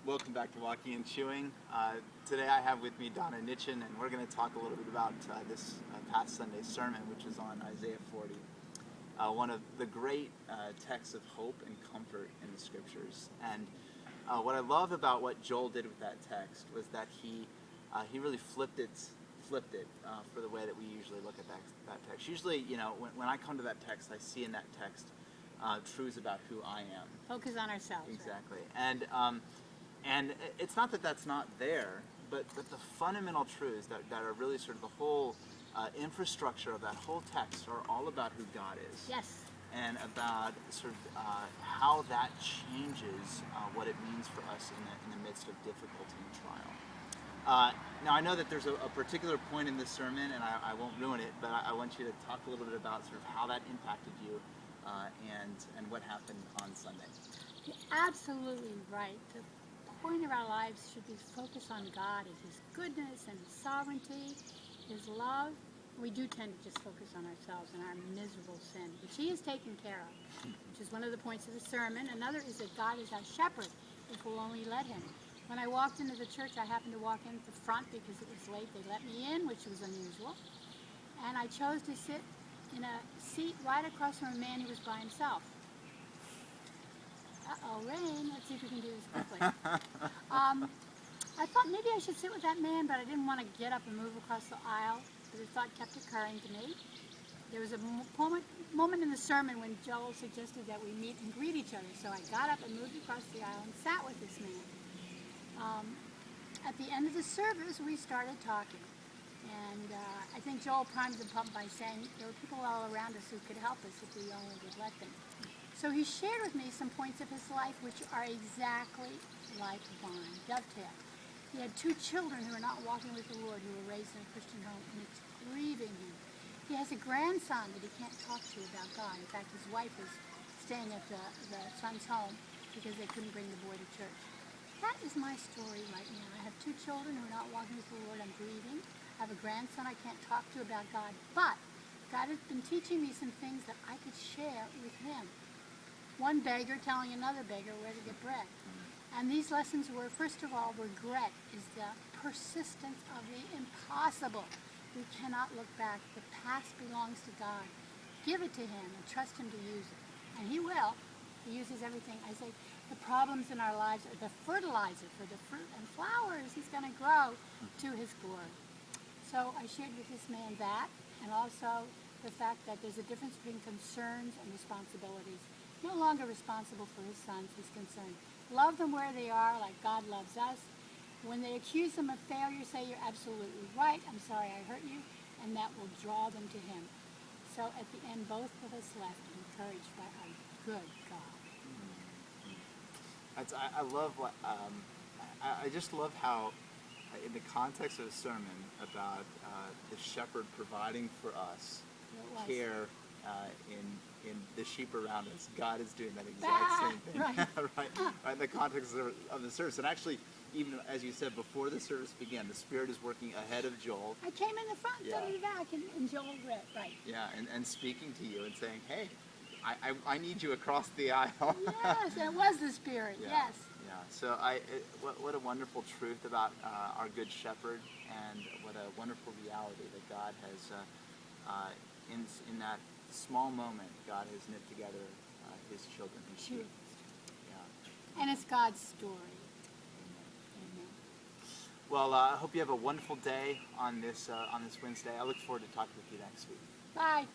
Welcome back to Walking and Chewing. Today I have with me Donna Nitchun, and we're going to talk a little bit about this past Sunday's sermon, which is on Isaiah 40. One of the great texts of hope and comfort in the scriptures. And what I love about what Joel did with that text was that he really flipped it for the way that we usually look at that text. Usually, when I come to that text, I see in that text truths about who I am. Focus on ourselves. Exactly. Right? And it's not that that's not there, but the fundamental truths that are really sort of the whole infrastructure of that whole text are all about who God is. Yes. And about sort of how that changes what it means for us in the midst of difficulty and trial. Now, I know that there's a particular point in this sermon, and I won't ruin it, but I want you to talk a little bit about sort of how that impacted you and what happened on Sunday. You're absolutely right. The point of our lives should be focused on God and His goodness and His sovereignty, His love. We do tend to just focus on ourselves and our miserable sin, which He is taken care of, which is one of the points of the sermon. Another is that God is our shepherd if we'll only let Him. When I walked into the church, I happened to walk in at the front because it was late. They let me in, which was unusual. And I chose to sit in a seat right across from a man who was by himself. Uh-oh, Rain, let's see if we can do this quickly. I thought maybe I should sit with that man, but I didn't want to get up and move across the aisle, but the thought kept occurring to me. There was a moment in the sermon when Joel suggested that we meet and greet each other, so I got up and moved across the aisle and sat with this man. At the end of the service, we started talking, and I think Joel primed the pump by saying there were people all around us who could help us if we only would let them. So he shared with me some points of his life which are exactly like mine, dovetail. He had 2 children who are not walking with the Lord, who were raised in a Christian home, and it's grieving him. He has a grandson that he can't talk to about God. In fact, his wife is staying at the son's home because they couldn't bring the boy to church. That is my story right now. I have 2 children who are not walking with the Lord. I'm grieving. I have a grandson I can't talk to about God, but God has been teaching me some things that I could share with him. One beggar telling another beggar where to get bread. And these lessons were, first of all, regret is the persistence of the impossible. We cannot look back. The past belongs to God. Give it to Him and trust Him to use it. And He will. He uses everything. I say the problems in our lives are the fertilizer for the fruit and flowers He's going to grow to His glory. So I shared with this man that, and also the fact that there's a difference between concerns and responsibilities. No longer responsible for his sons, he's concerned. Love them where they are, like God loves us. When they accuse them of failure, say, you're absolutely right, I'm sorry I hurt you, and that will draw them to him. So at the end, both of us left encouraged by our good God. I love what, I just love how, in the context of the sermon about the shepherd providing for us care in the sheep around us, God is doing that exact same thing. right in the context of the service. And actually, even as you said, before the service began, the Spirit is working ahead of Joel. I came in the front, to the back, and Joel read, right. Yeah, and speaking to you and saying, hey, I need you across the aisle. Yes, it was the Spirit, yes. Yeah, so what a wonderful truth about our Good Shepherd, and what a wonderful reality that God has, in that small moment, God has knit together His children, His sheep. Yeah. And it's God's story. Amen. Well, I hope you have a wonderful day on this Wednesday. I look forward to talking with you next week. Bye.